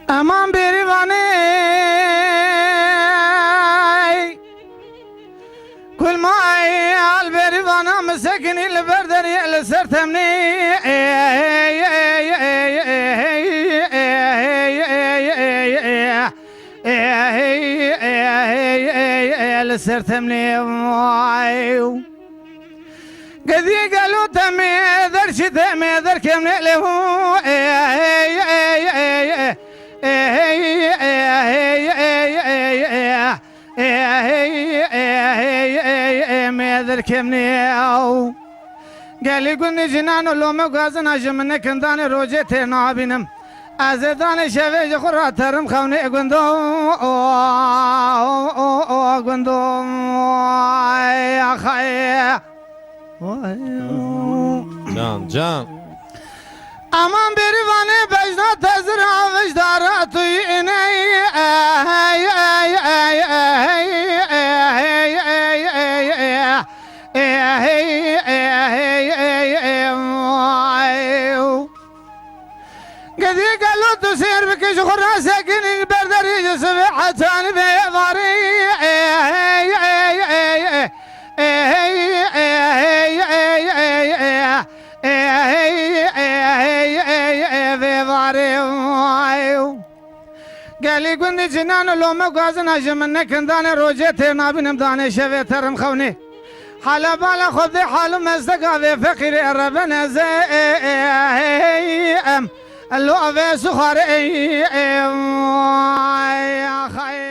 Aman berivanı kul mai al berivana mesakin il berderi el sertemni el sertemni قدي قالوا تمي درش تمي دركم له مدر كمنيو قال لي قلني جنان لو ما غازنا جمنا كندان روجه تنا بينم ازدان شوي خرا ترم خوني غندو غندو يا خي Can. Aman berivane bejna tezra vicdara tuyine قدي قالوا تسير بك شخرا ساكن البردري جسم حتان بيضاري قال لي قلني جنان لو ما قازنا جمنا كندان روجه تنا بنم دانه شوي ترم خوني حالا بالا خذ حال مزدقا في فقير ربنا زي اللو في سخر يا خير